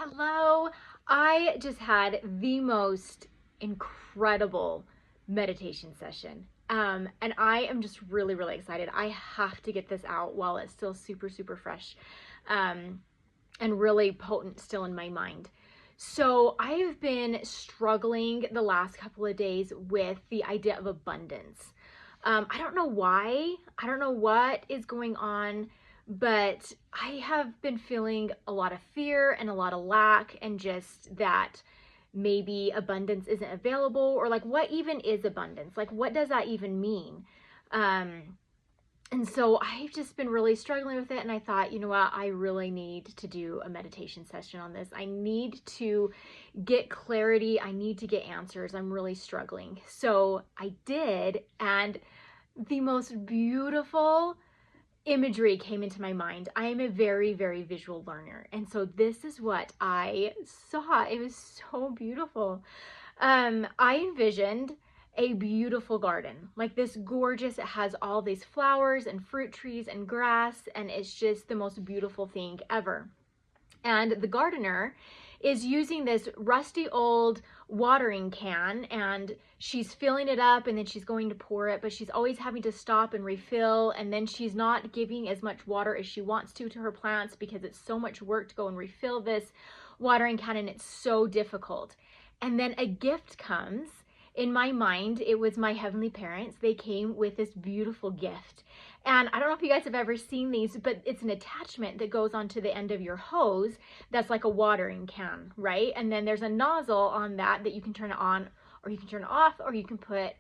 Hello. I just had the most incredible meditation session. And I am just really, really excited. I have to get this out while it's still super, super fresh and really potent still in my mind. So I have been struggling the last couple of days with the idea of abundance. I don't know why. I don't know what is going on, but I have been feeling a lot of fear and a lot of lack, and just that maybe abundance isn't available, or like, what even is abundance? Like, what does that even mean? And so I've just been really struggling with it, and I thought, you know what, I really need to do a meditation session on this. I need to get clarity. I need to get answers. I'm really struggling. So I did, and the most beautiful imagery came into my mind. I am a very, very visual learner. And so this is what I saw. It was so beautiful. I envisioned a beautiful garden, like this gorgeous, it has all these flowers and fruit trees and grass, and it's just the most beautiful thing ever. And the gardener is using this rusty old watering can, and she's filling it up, and then she's going to pour it, but she's always having to stop and refill, and then she's not giving as much water as she wants to her plants because it's so much work to go and refill this watering can, and it's so difficult. And then a gift comes. In my mind, it was my heavenly parents. They came with this beautiful gift. And I don't know if you guys have ever seen these, but it's an attachment that goes onto the end of your hose that's like a watering can, right? And then there's a nozzle on that you can turn it on, or you can turn it off, or you can put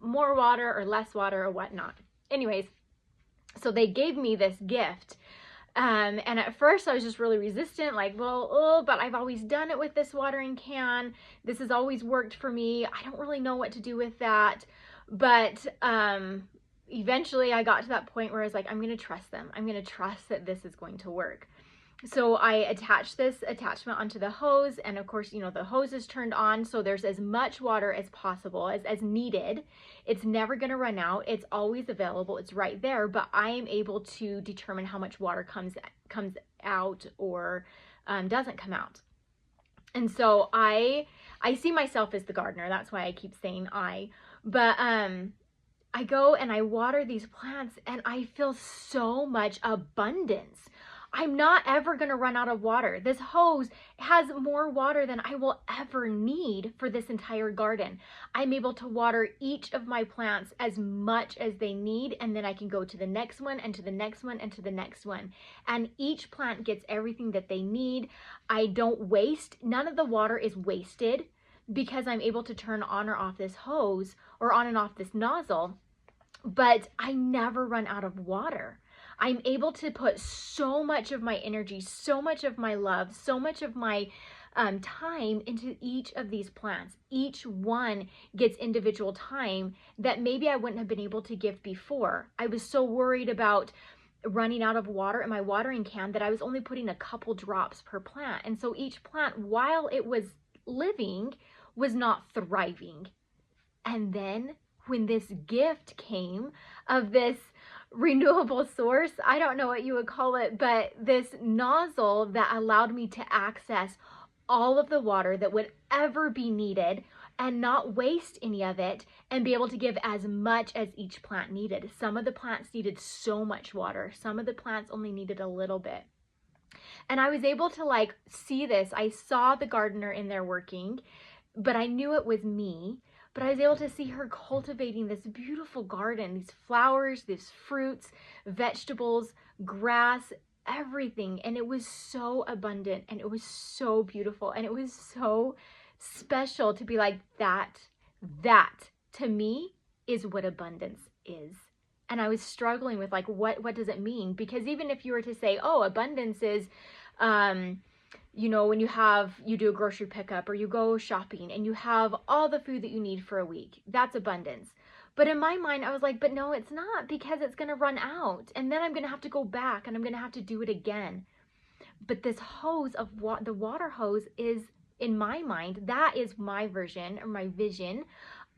more water or less water or whatnot. Anyways, so they gave me this gift. And at first I was just really resistant, like, well, but I've always done it with this watering can. This has always worked for me. I don't really know what to do with that. But eventually I got to that point where I was like, I'm going to trust them. I'm going to trust that this is going to work. So I attached this attachment onto the hose, and of course, you know, the hose is turned on, so there's as much water as possible, as needed. It's never going to run out. It's always available. It's right there, but I am able to determine how much water comes out or doesn't come out. And so I see myself as the gardener. That's why I keep saying but I go and I water these plants, and I feel so much abundance. I'm not ever going to run out of water. This hose has more water than I will ever need for this entire garden. I'm able to water each of my plants as much as they need, and then I can go to the next one and to the next one and to the next one. And each plant gets everything that they need. I don't waste. None of the water is wasted because I'm able to turn on or off this hose, or on and off this nozzle, but I never run out of water. I'm able to put so much of my energy, so much of my love, so much of my time into each of these plants. Each one gets individual time that maybe I wouldn't have been able to give before. I was so worried about running out of water in my watering can that I was only putting a couple drops per plant. And so each plant, while it was living, was not thriving. And then when this gift came of this renewable source, I don't know what you would call it, but this nozzle that allowed me to access all of the water that would ever be needed and not waste any of it, and be able to give as much as each plant needed. Some of the plants needed so much water. Some of the plants only needed a little bit. And I was able to like see this. I saw the gardener in there working, but I knew it was me. But I was able to see her cultivating this beautiful garden, these flowers, these fruits, vegetables, grass, everything. And it was so abundant, and it was so beautiful, and it was so special to be like, that to me is what abundance is. And I was struggling with like, what does it mean? Because even if you were to say, oh, abundance is, you know, when you do a grocery pickup, or you go shopping and you have all the food that you need for a week, that's abundance. But in my mind, I was like, but no, it's not, because it's going to run out, and then I'm going to have to go back, and I'm going to have to do it again. But this hose of the water hose is, in my mind, that is my version or my vision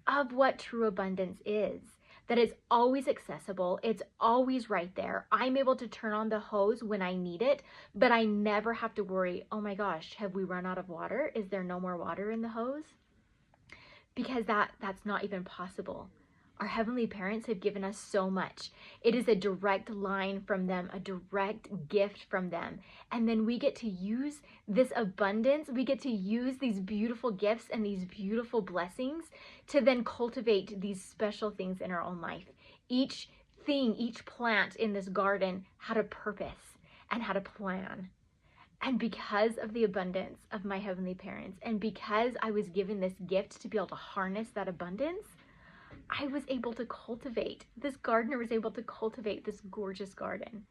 of what true abundance is. that is always accessible. It's always right there. I'm able to turn on the hose when I need it, but I never have to worry, oh my gosh, have we run out of water? Is there no more water in the hose? Because that's not even possible. Our heavenly parents have given us so much. It is a direct line from them, a direct gift from them. And then we get to use this abundance. We get to use these beautiful gifts and these beautiful blessings to then cultivate these special things in our own life. Each thing, each plant in this garden had a purpose and had a plan. And because of the abundance of my heavenly parents, and because I was given this gift to be able to harness that abundance, I was able to cultivate, this gardener was able to cultivate this gorgeous garden.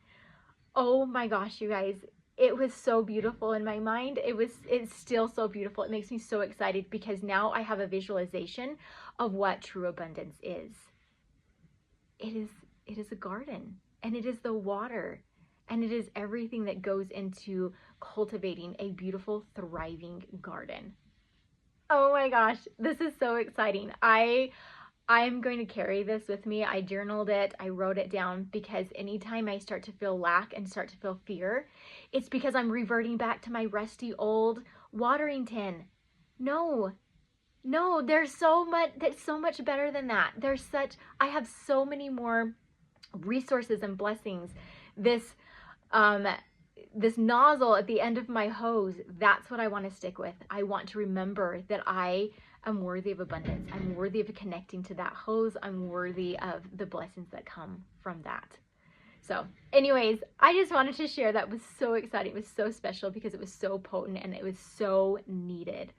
Oh my gosh, you guys, it was so beautiful in my mind. It's still so beautiful. It makes me so excited because now I have a visualization of what true abundance is. It is a garden, and it is the water, and it is everything that goes into cultivating a beautiful, thriving garden. Oh my gosh, this is so exciting. I'm going to carry this with me. I journaled it, I wrote it down, because anytime I start to feel lack and start to feel fear, it's because I'm reverting back to my rusty old watering tin. No, there's so much that's so much better than that. I have so many more resources and blessings. This nozzle at the end of my hose, that's what I want to stick with. I want to remember that I am worthy of abundance. I'm worthy of connecting to that hose. I'm worthy of the blessings that come from that. So anyways, I just wanted to share. That was so exciting. It was so special because it was so potent and it was so needed.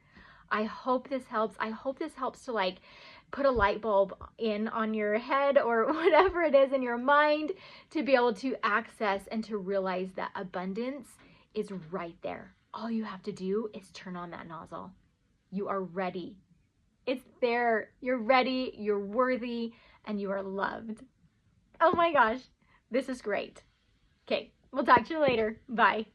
I hope this helps. I hope this helps to like put a light bulb in on your head or whatever it is in your mind to be able to access and to realize that abundance is right there. All you have to do is turn on that nozzle. You are ready. It's there. You're ready. You're worthy, and you are loved. Oh my gosh, this is great. Okay, we'll talk to you later. Bye.